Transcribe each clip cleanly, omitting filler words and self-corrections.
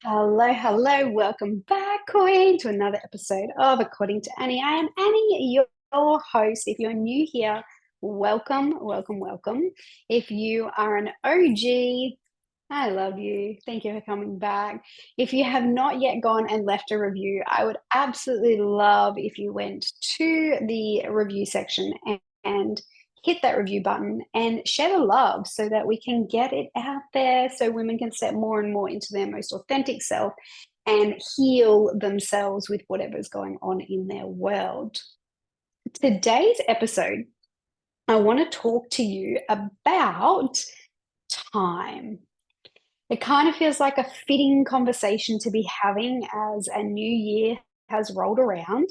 Hello, hello. Welcome back, Queen, to another episode of According to Annie. I am Annie, your host. If you're new here, welcome, welcome, welcome. If you are an OG, I love you. Thank you for coming back. If you have not yet gone and left a review, I would absolutely love if you went to the review section and hit that review button and share the love so that we can get it out there so women can step more and more into their most authentic self and heal themselves with whatever's going on in their world. Today's episode, I want to talk to you about time. It kind of feels like a fitting conversation to be having as a new year has rolled around.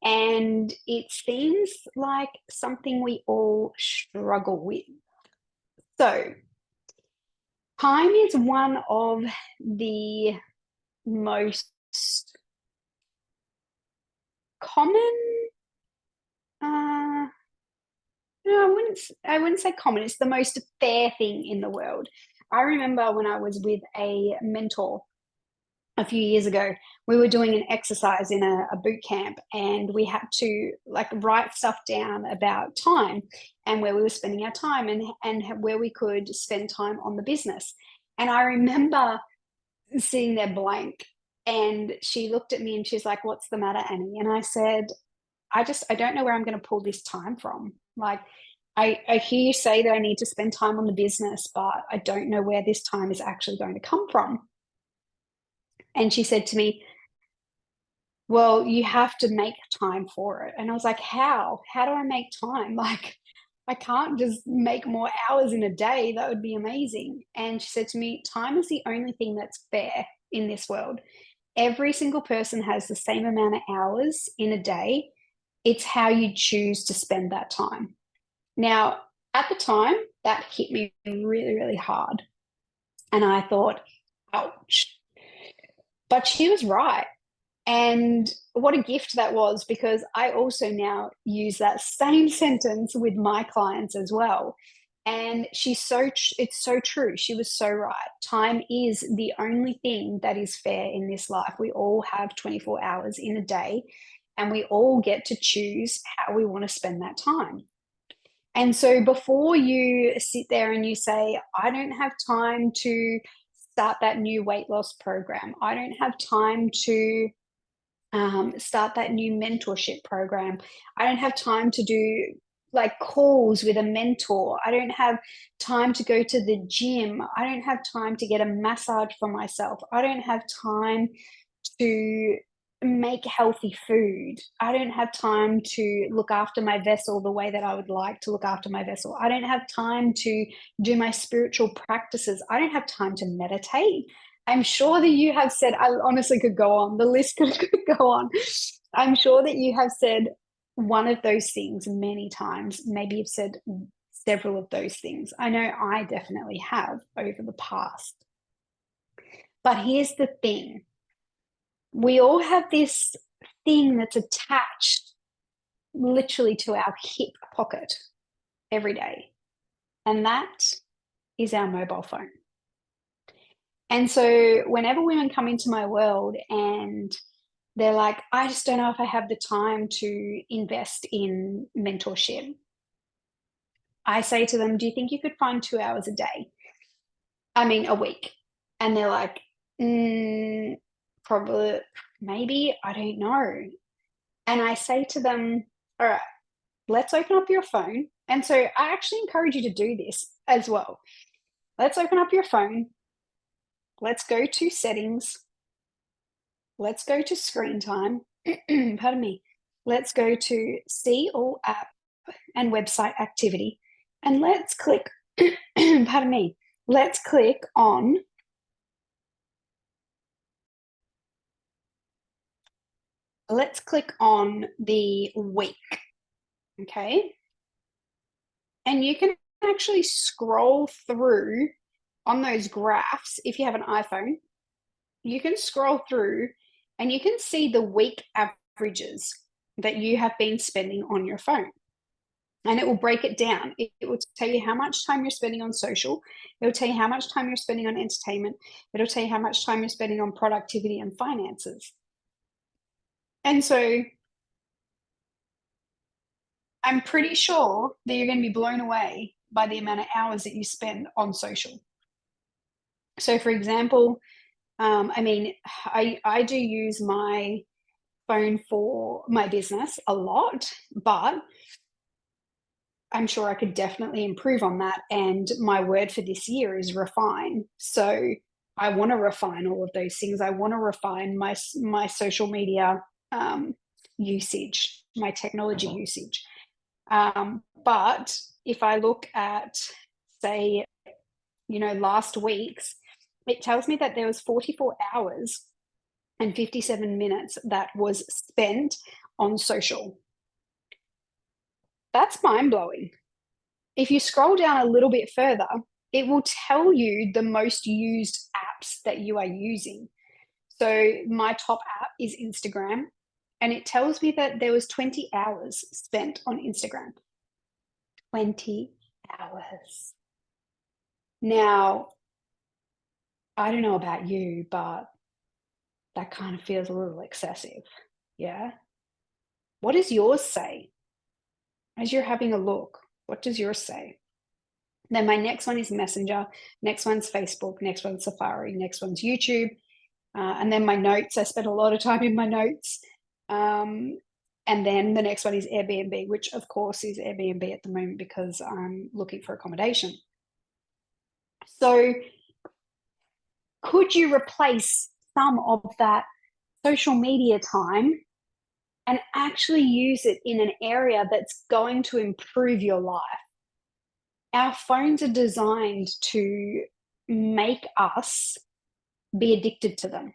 And it seems like something we all struggle with. So, time is one of the most common, uh, no, I wouldn't say common, it's the most fair thing in the world. I remember when I was with a mentor a few years ago, we were doing an exercise in a boot camp, and we had to like write stuff down about time and where we were spending our time and where we could spend time on the business. And I remember sitting there blank, and she looked at me and she's like, "What's the matter, Annie?" And I said, I don't know where I'm going to pull this time from. Like, I hear you say that I need to spend time on the business, but I don't know where this time is actually going to come from. And she said to me, "Well, you have to make time for it." And I was like, how do I make time? Like, I can't just make more hours in a day. That would be amazing. And she said to me, time is the only thing that's fair in this world. Every single person has the same amount of hours in a day. It's how you choose to spend that time. Now, at the time, that hit me really, really hard. And I thought, ouch. But she was right. And what a gift that was, because I also now use that same sentence with my clients as well. And it's so true. She was so right. Time is the only thing that is fair in this life. We all have 24 hours in a day, and we all get to choose how we want to spend that time. And so before you sit there and you say, "I don't have time to start that new weight loss program, I don't have time to start that new mentorship program. I don't have time to do like calls with a mentor. I don't have time to go to the gym. I don't have time to get a massage for myself. I don't have time to make healthy food. I don't have time to look after my vessel the way that I would like to look after my vessel. I don't have time to do my spiritual practices. I don't have time to meditate." I'm sure that you have said, I honestly could go on, the list could go on. I'm sure that you have said one of those things many times. Maybe you've said several of those things. I know I definitely have over the past. But here's the thing, we all have this thing that's attached literally to our hip pocket every day, and that is our mobile phone. And so whenever women come into my world and they're like, "I just don't know if I have the time to invest in mentorship," I say to them, "Do you think you could find 2 hours a day? I mean, a week?" And they're like, Probably, maybe, I don't know." And I say to them, "All right, let's open up your phone." And so I actually encourage you to do this as well. Let's open up your phone. Let's go to settings. Let's go to screen time. Pardon me. Let's go to see all app and website activity. And let's click, pardon me, let's click on, the week. Okay. And you can actually scroll through on those graphs. If you have an iPhone, you can scroll through and you can see the week averages that you have been spending on your phone. and it will break it down. It will tell you how much time you're spending on social. It'll tell you how much time you're spending on entertainment. It'll tell you how much time you're spending on productivity and finances. And so I'm pretty sure that you're going to be blown away by the amount of hours that you spend on social. So, for example, I mean, I do use my phone for my business a lot, but I'm sure I could definitely improve on that. And my word for this year is refine. So I want to refine all of those things. I want to refine my social media um, usage, my technology usage. But if I look at, say, last week's, it tells me that there was 44 hours and 57 minutes that was spent on social. That's mind blowing. If you scroll down a little bit further, it will tell you the most used apps that you are using. So my top app is Instagram, and it tells me that there was 20 hours spent on Instagram. 20 hours. Now, I don't know about you, but that kind of feels a little excessive. Yeah. What does yours say? As you're having a look, what does yours say? Then my next one is Messenger, next one's Facebook, next one's Safari, next one's YouTube. And then my notes, I spent a lot of time in my notes. And then the next one is Airbnb, which of course is Airbnb at the moment because I'm looking for accommodation. So could you replace some of that social media time and actually use it in an area that's going to improve your life? Our phones are designed to make us be addicted to them.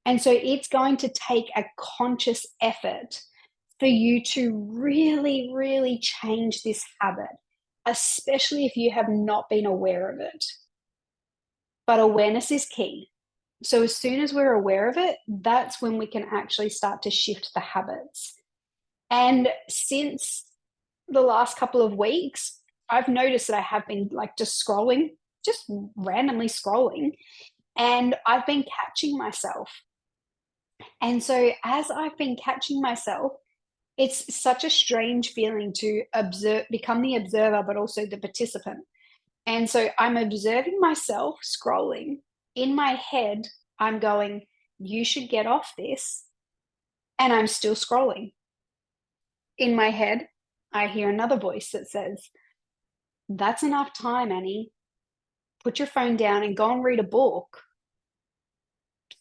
And so it's going to take a conscious effort for you to really, really change this habit, especially if you have not been aware of it. But awareness is key. So as soon as we're aware of it, that's when we can actually start to shift the habits. And since the last couple of weeks, I've noticed that I have been like just scrolling, just randomly scrolling, and I've been catching myself. And so as I've been catching myself, it's such a strange feeling to observe, become the observer, but also the participant. And so I'm observing myself scrolling. In my head, I'm going, you should get off this. And I'm still scrolling. In my head, I hear another voice that says, that's enough time, Annie. Put your phone down and go and read a book.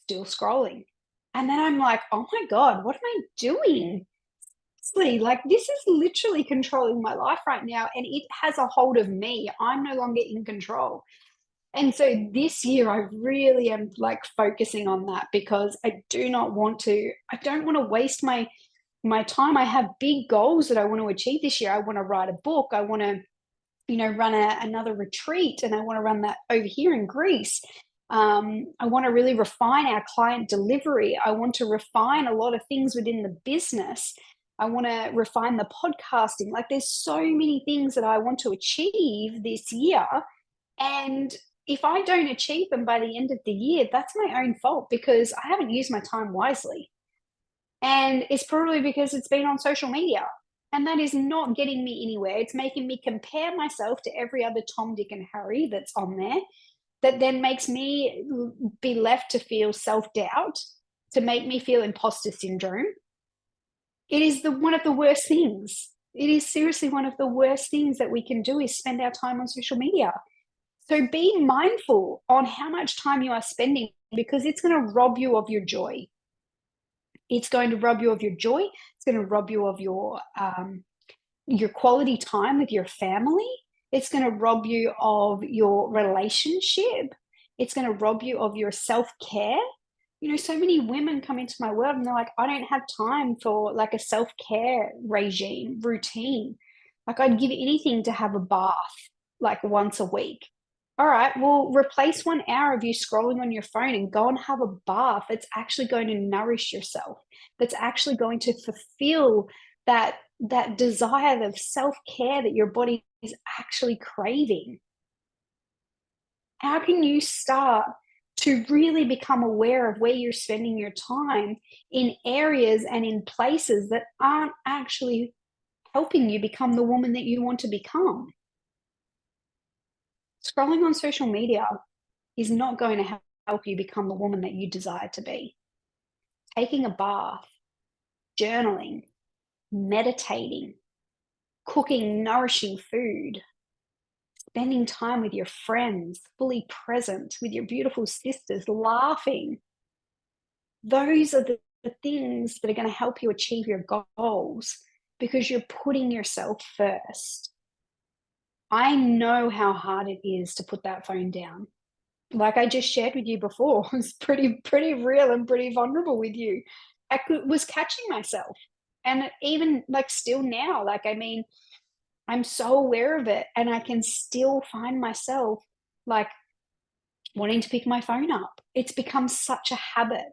Still scrolling. And then I'm like, oh my God, what am I doing? Like, this is literally controlling my life right now, and it has a hold of me. I'm no longer in control. And so this year, I really am like focusing on that because I don't want to waste my time. I have big goals that I want to achieve this year. I want to write a book. I want to, run another retreat, and I want to run that over here in Greece. I want to really refine our client delivery. I want to refine a lot of things within the business. I want to refine the podcasting. Like, there's so many things that I want to achieve this year. And if I don't achieve them by the end of the year, that's my own fault because I haven't used my time wisely. And it's probably because it's been on social media. And that is not getting me anywhere. It's making me compare myself to every other Tom, Dick, and Harry that's on there. That then makes me be left to feel self-doubt, to make me feel imposter syndrome. It is one of the worst things. It is seriously one of the worst things that we can do is spend our time on social media. So be mindful on how much time you are spending because it's going to rob you of your joy. It's going to rob you of your joy. It's going to rob you of your quality time with your family. It's going to rob you of your relationship. It's going to rob you of your self-care. So many women come into my world and they're like, I don't have time for like a self-care regime, routine. Like, I'd give anything to have a bath like once a week. All right, well, replace 1 hour of you scrolling on your phone and go and have a bath. It's actually going to nourish yourself. That's actually going to fulfill that that desire of self-care that your body is actually craving? How can you start to really become aware of where you're spending your time in areas and in places that aren't actually helping you become the woman that you want to become? Scrolling on social media is not going to help you become the woman that you desire to be. Taking a bath, journaling, meditating, cooking nourishing food, spending time with your friends, fully present with your beautiful sisters, laughing. Those are the things that are going to help you achieve your goals because you're putting yourself first. I know how hard it is to put that phone down. Like I just shared with you before, I was pretty real and pretty vulnerable with you. Was catching myself. And even like still now, like, I mean, I'm so aware of it and I can still find myself like wanting to pick my phone up. It's become such a habit.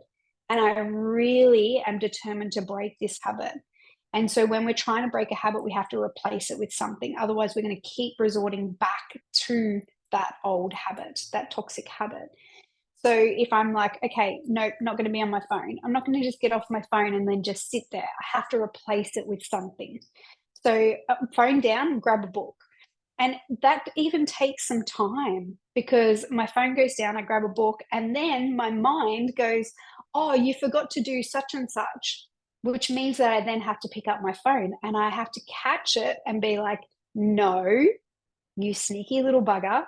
And I really am determined to break this habit. And so when we're trying to break a habit, we have to replace it with something. Otherwise, we're going to keep resorting back to that old habit, that toxic habit. So if I'm like, okay, nope, not going to be on my phone, I'm not going to just get off my phone and then just sit there. I have to replace it with something. So phone down, grab a book. And that even takes some time because my phone goes down, I grab a book, and then my mind goes, oh, you forgot to do such and such, which means that I then have to pick up my phone and I have to catch it and be like, no, you sneaky little bugger.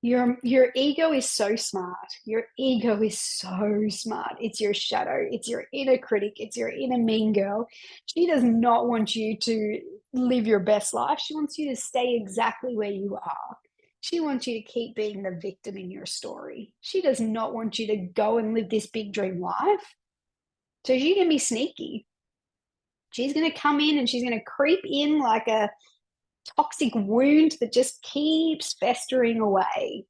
Your ego is so smart. Your ego is so smart. It's your shadow. It's your inner critic. It's your inner mean girl. She does not want you to live your best life. She wants you to stay exactly where you are. She wants you to keep being the victim in your story. She does not want you to go and live this big dream life. So she's going to be sneaky. She's going to come in and she's going to creep in like a toxic wound that just keeps festering away.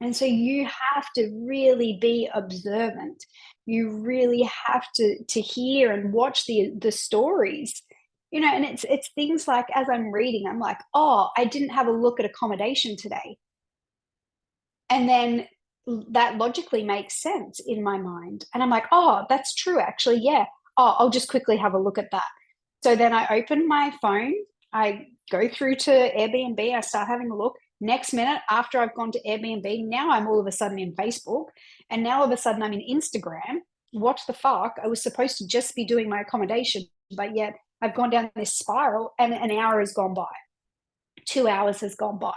And so you have to really be observant. You really have to hear and watch the stories. You know, and it's things like as I'm reading, I'm like, oh, I didn't have a look at accommodation today. And then that logically makes sense in my mind. And I'm like, oh, that's true, actually. Yeah. Oh, I'll just quickly have a look at that. So then I open my phone, I go through to Airbnb, I start having a look. Next minute, after I've gone to Airbnb, now I'm all of a sudden in Facebook. And now all of a sudden I'm in Instagram. What the fuck? I was supposed to just be doing my accommodation, but yet I've gone down this spiral and an hour has gone by. 2 hours has gone by.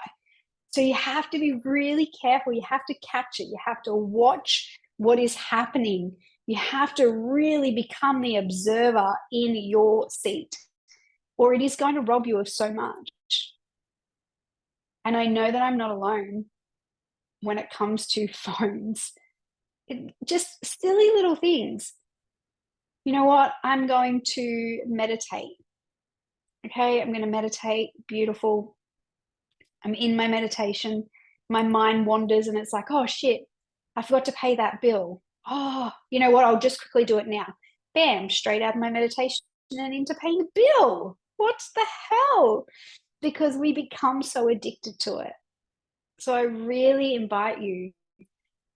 So you have to be really careful. You have to catch it. You have to watch what is happening. You have to really become the observer in your seat, or it is going to rob you of so much. And I know that I'm not alone when it comes to phones. Just silly little things. You know what? I'm going to meditate. Okay, I'm going to meditate. Beautiful. I'm in my meditation. My mind wanders and it's like, oh shit, I forgot to pay that bill. Oh, you know what? I'll just quickly do it now. Bam, straight out of my meditation and into paying a bill. What the hell? Because we become so addicted to it. So I really invite you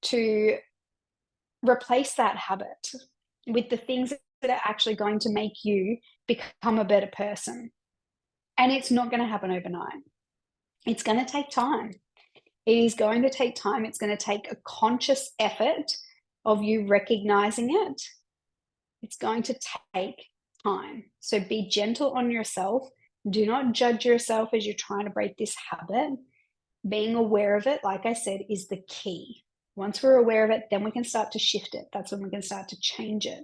to replace that habit with the things that are actually going to make you become a better person. And it's not going to happen overnight. It's going to take time. It is going to take time. It's going to take a conscious effort of you recognizing it. It's going to take time. So be gentle on yourself. Do not judge yourself as you're trying to break this habit. Being aware of it, like I said, is the key. Once we're aware of it, then we can start to shift it. That's when we can start to change it.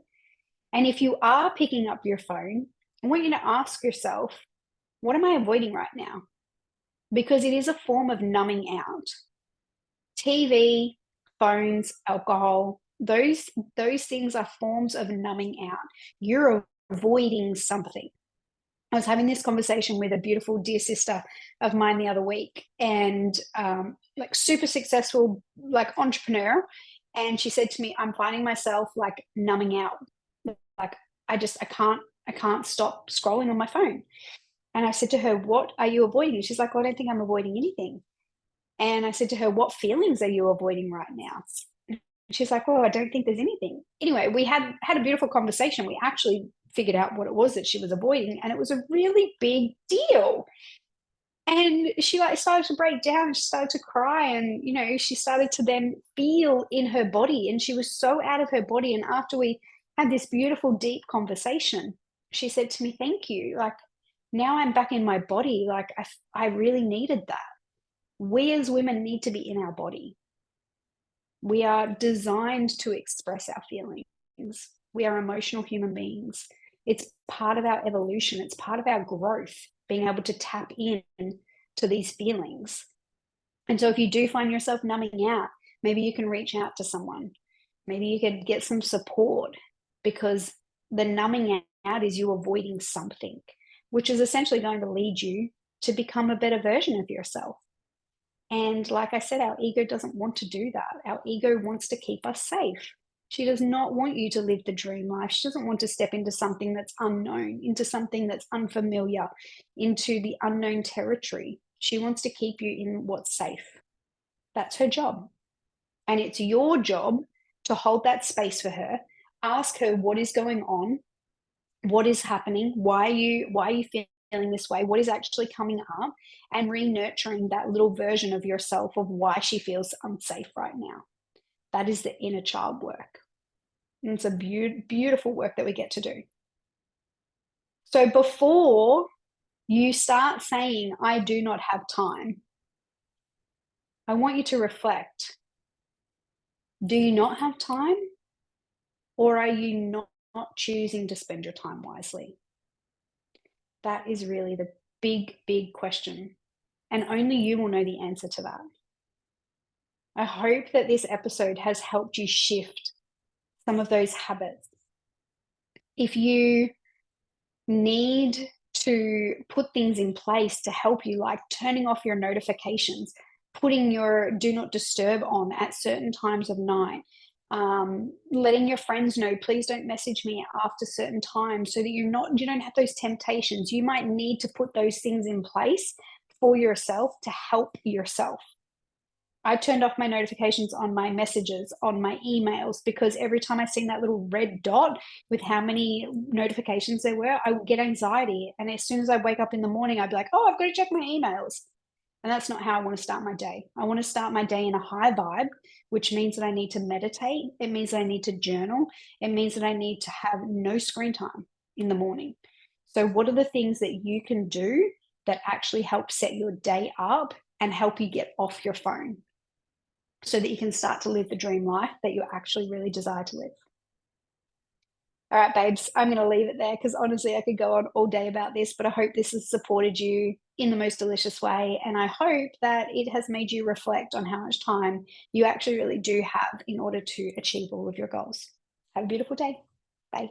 And if you are picking up your phone, I want you to ask yourself, what am I avoiding right now? Because it is a form of numbing out. TV, phones, alcohol, those things are forms of numbing out. You're avoiding something. I was having this conversation with a beautiful dear sister of mine the other week, and like super successful like entrepreneur, and she said to me, I'm finding myself like numbing out. Like I can't I can't stop scrolling on my phone. And I said to her, "What are you avoiding?" She's like, "Well, I don't think I'm avoiding anything." And I said to her, "What feelings are you avoiding right now?" She's like, "Oh, I don't think there's anything." Anyway, we had a beautiful conversation. We actually figured out what it was that she was avoiding, and it was a really big deal. And she like started to break down and she started to cry, and she started to then feel in her body, and she was so out of her body. And after we had this beautiful deep conversation, she said to me, "Thank you. Like, now I'm back in my body. Like, I really needed that." We as women need to be in our body. We are designed to express our feelings. We are emotional human beings. It's part of our evolution, it's part of our growth, being able to tap in to these feelings. And so, if you do find yourself numbing out, maybe you can reach out to someone. Maybe you could get some support, because the numbing out is you avoiding something, which is essentially going to lead you to become a better version of yourself. And like I said, our ego doesn't want to do that. Our ego wants to keep us safe. She does not want you to live the dream life. She doesn't want to step into something that's unknown, into something that's unfamiliar, into the unknown territory. She wants to keep you in what's safe. That's her job. And it's your job to hold that space for her. Ask her what is going on, what is happening, why are you feeling this way, what is actually coming up, and re-nurturing that little version of yourself of why she feels unsafe right now. That is the inner child work, and it's a beautiful work that we get to do. So before you start saying, "I do not have time," I want you to reflect. Do you not have time, or are you not choosing to spend your time wisely? That is really the big question, and only you will know the answer to that. I hope that this episode has helped you shift some of those habits. If you need to put things in place to help you, like turning off your notifications, putting your do not disturb on at certain times of night, letting your friends know, please don't message me after certain times, so that you don't have those temptations. You might need to put those things in place for yourself to help yourself. I turned off my notifications on my messages, on my emails, because every time I seen that little red dot with how many notifications there were, I would get anxiety. And as soon as I wake up in the morning, I'd be like, "Oh, I've got to check my emails." And that's not how I want to start my day. I want to start my day in a high vibe, which means that I need to meditate. It means that I need to journal. It means that I need to have no screen time in the morning. So, what are the things that you can do that actually help set your day up and help you get off your phone, so that you can start to live the dream life that you actually really desire to live? All right, babes, I'm going to leave it there, because honestly, I could go on all day about this, but I hope this has supported you in the most delicious way. And I hope that it has made you reflect on how much time you actually really do have in order to achieve all of your goals. Have a beautiful day. Bye.